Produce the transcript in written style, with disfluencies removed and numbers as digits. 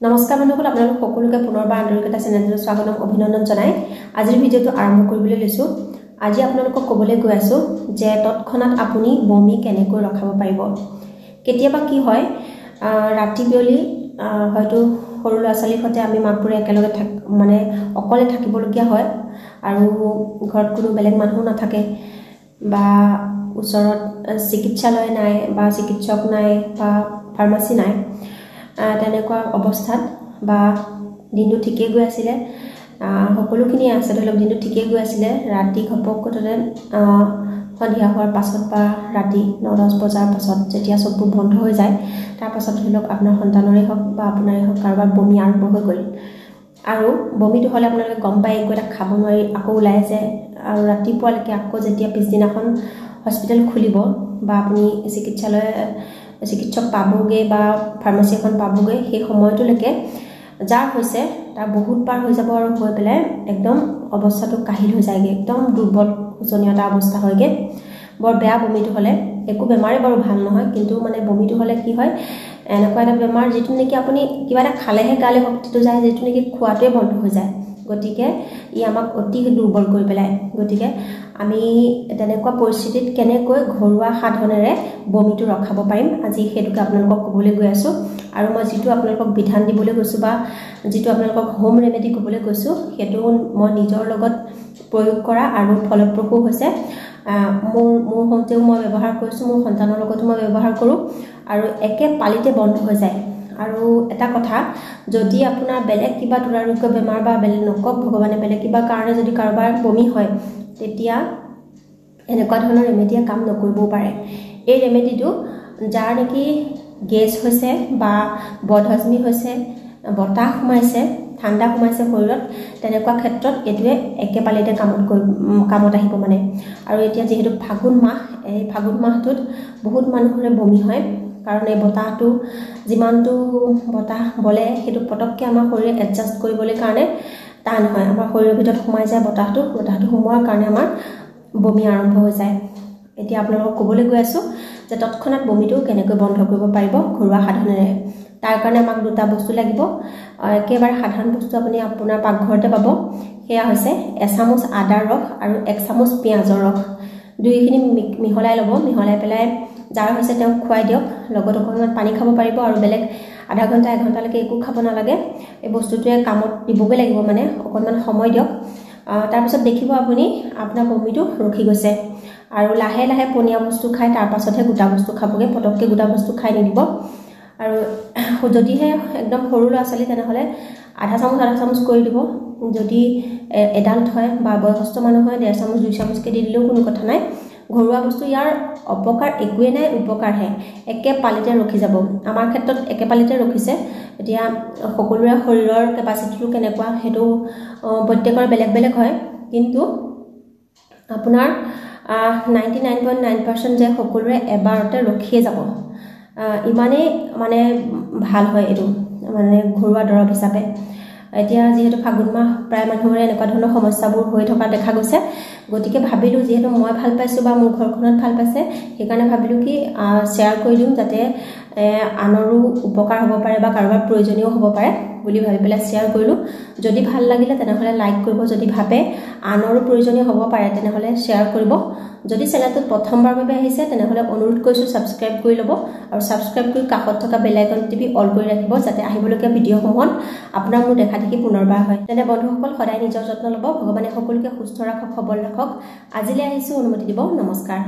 নমস্কাৰ বন্ধুসকল, আপোনালোক সকলোকে পুনৰবাৰ আন্তৰিকতা চেনেললৈ স্বাগতম অভিনন্দন জনাই আজিৰ ভিডিঅ'টো আৰম্ভ কৰিবলৈ লৈছো। আজি আপোনালোকক ক'বলৈ গৈ আছো যে তৎক্ষণাত আপুনি বমি কেনেকৈ ৰখাব পাৰিব। কেতিয়াবা কি হয়, ৰাতি বিয়লি হয়তো সৰু ল'ৰা ছোৱালীৰ সৈতে আমি মাকবোৰে একেলগে অকলে থাকিবলগীয়া হয় আৰু ঘৰত কোনো বেলেগ মানুহ নাথাকে বা ওচৰত চিকিৎসালয় নাই বা চিকিৎসক নাই বা ফাৰ্মাচী নাই। তেনেকুৱা অৱস্থাত বা দিনটো ঠিকই গৈ আছিলে, সকলোখিনি আছে, ধৰি লওক দিনটো ঠিকই গৈ আছিলে, ৰাতি ঘপকতে সন্ধিয়া হোৱাৰ পাছত বা ৰাতি 9-10 বজাৰ পাছত যেতিয়া চকুবোৰ বন্ধ হৈ যায়, তাৰ পাছত ধৰি লওক আপোনাৰ সন্তানৰে হওক বা আপোনাৰে হওক কাৰোবাৰ বমি আৰম্ভ হৈ গ'ল আৰু বমিটো হ'লে আপোনালোকে গম পায় একো এটা খাব নোৱাৰি আকৌ ওলাই আছে আৰু ৰাতিপুৱালৈকে আকৌ যেতিয়া পিছদিনাখন হস্পিটেল খুলিব বা আপুনি চিকিৎসক পাবগৈ বা ফাৰ্মাচী এখন পাবগৈ, সেই সময়টোলৈকে যাৰ হৈছে তাৰ বহুত পাৰ হৈ যাব আৰু হৈ পেলাই একদম অৱস্থাটো কাহিল হৈ যায়গৈ, একদম দুৰ্বল শোচনীয় এটা অৱস্থা হয়গৈ। বৰ বেয়া বমিটো হ'লে, একো বেমাৰে বাৰু ভাল নহয়, কিন্তু বমিটো হ'লে কি হয়, এনেকুৱা এটা বেমাৰ যিটো নেকি আপুনি কিবা এটা খালেহে গালে শক্তিটো যায়, যিটো নেকি খোৱাটোৱে বন্ধ হৈ যায়। গতিকে ই আমাক অতি দুৰ্বল কৰি পেলায়। গতিকে আমি তেনেকুৱা পৰিস্থিতিত কেনেকৈ ঘৰুৱা সাধনেৰে বমিটো ৰখাব পাৰিম, আজি সেইটোকে আপোনালোকক ক'বলৈ গৈ আছোঁ। আৰু মই যিটো আপোনালোকক বিধান দিবলৈ গৈছোঁ বা যিটো আপোনালোকক হোম ৰেমেডি ক'বলৈ গৈছোঁ, সেইটো মই নিজৰ লগত প্ৰয়োগ কৰা আৰু ফলপ্ৰসূ হৈছে। মোৰ হওঁতেও মই ব্যৱহাৰ কৰিছোঁ, মোৰ সন্তানৰ লগতো মই ব্যৱহাৰ কৰোঁ আৰু একে পালিতে বন্ধ হৈ যায়। আৰু এটা কথা, যদি আপোনাৰ বেলেগ কিবা দুৰাৰোগ্য বেমাৰ বা বেলেগ নকক ভগৱানে বেলেগ কিবা কাৰণে যদি কাৰোবাৰ বমি হয়, তেতিয়া এনেকুৱা ধৰণৰ ৰেমেডিয়ে কাম নকৰিবও পাৰে। এই ৰেমেডিটো যাৰ নেকি গেছ হৈছে বা বদহজমি হৈছে, বতাহ সোমাইছে, ঠাণ্ডা সোমাইছে শৰীৰত, তেনেকুৱা ক্ষেত্ৰত এইটোৱে একেপালিতে কামত আহিব আৰু এতিয়া যিহেতু ফাগুন মাহ, এই ফাগুন মাহটোত বহুত মানুহৰে বমি হয়, কাৰণ এই বতাহটো যিমানটো বতাহ বলে সেইটো পটককৈ আমাৰ শৰীৰে এডজাষ্ট কৰিবলৈ কাৰণে টান হয়, আমাৰ শৰীৰৰ ভিতৰত সোমাই যায় বতাহটো সোমোৱাৰ কাৰণে আমাৰ বমি আৰম্ভ হৈ যায়। এতিয়া আপোনালোকক ক'বলৈ গৈ আছোঁ যে তৎক্ষণাত বমিটো কেনেকৈ বন্ধ কৰিব পাৰিব ঘৰুৱা সাধনেৰে। তাৰ কাৰণে আমাক দুটা বস্তু লাগিব, একেবাৰে সাধাৰণ বস্তু আপুনি আপোনাৰ পাকঘৰতে পাব। সেয়া হৈছে এচামুচ আদাৰ ৰস আৰু 1 চামুচ পিঁয়াজৰ ৰস। দুইখিনি মিহলাই ল'ব, মিহলাই পেলাই যাৰ হৈছে তেওঁক খুৱাই দিয়ক, লগত অকণমান পানী খাব পাৰিব আৰু বেলেগ আধা ঘণ্টা 1 ঘণ্টালৈকে একো খাব নালাগে। এই বস্তুটোৱে কামত দিবগৈ লাগিব, অকণমান সময় দিয়ক। তাৰপিছত দেখিব আপুনি আপোনাৰ বমিটো ৰখি গৈছে আৰু লাহে লাহে পনীয়া বস্তু খাই তাৰ পাছতহে গোটা বস্তু খাবগৈ, পটককৈ গোটা বস্তু খাই নিদিব। আৰু যদিহে একদম সৰু ল'ৰা ছোৱালী তেনেহ'লে আধা চামুচ কৰি দিব। যদি এডাল্ট হয় বা বয়সস্থ মানুহ হয় 1.5 চামুচ 2 চামুচকৈ দি দিলেও কোনো কথা নাই। ঘৰুৱা বস্তু, ইয়াৰ অপকাৰ একোৱেই নাই, উপকাৰহে, একে পালিতে ৰখি যাব। আমাৰ ক্ষেত্ৰত একে পালিতে ৰখিছে। এতিয়া সকলোৰে শৰীৰৰ কেপাচিটিটো কেনেকুৱা সেইটো প্ৰত্যেকৰে বেলেগ বেলেগ হয়, কিন্তু আপোনাৰ 99.9% যে সকলোৰে এবাৰতে ৰখিয়ে যাব, ইমানেই ভাল হয় এইটো ঘৰুৱা দৰৱ হিচাপে। এতিয়া যিহেতু ফাগুন মাহ, প্ৰায় মানুহৰে এনেকুৱা ধৰণৰ সমস্যাবোৰ হৈ থকা দেখা গৈছে। গতিকে ভাবিলোঁ যিহেতু মই ভাল পাইছোঁ বা মোৰ ঘৰখনত ভাল পাইছে, সেইকাৰণে ভাবিলোঁ কি শ্বেয়াৰ কৰি দিওঁ, যাতে আনৰো উপকাৰ হ'ব পাৰে বা কাৰোবাৰ প্ৰয়োজনীয় হ'ব পাৰে বুলি ভাবি পেলাই শ্বেয়াৰ কৰিলোঁ। যদি ভাল লাগিলে তেনেহ'লে লাইক কৰিব, যদি ভাবে আনৰো প্ৰয়োজনীয় হ'ব পাৰে তেনেহ'লে শ্বেয়াৰ কৰিব। যদি চেনেলটোত প্ৰথমবাৰৰ বাবে আহিছে তেনেহ'লে অনুৰোধ কৰিছোঁ ছাবস্ক্ৰাইব কৰি ল'ব আৰু ছাবস্ক্ৰাইব কৰি কাষত থকা বেল আইকন টিপি অল কৰি ৰাখিব, যাতে আহিবলগীয়া ভিডিঅ'সমূহত আপোনাৰ মোৰ দেখা দেখি পুনৰবাৰ হয়। তেনে বন্ধুসকল, সদায় নিজৰ যত্ন ল'ব। ভগৱানে সকলোকে সুস্থ ৰাখক, সবল ৰাখক। আজিলৈ আহিছোঁ, অনুমতি দিব। নমস্কাৰ।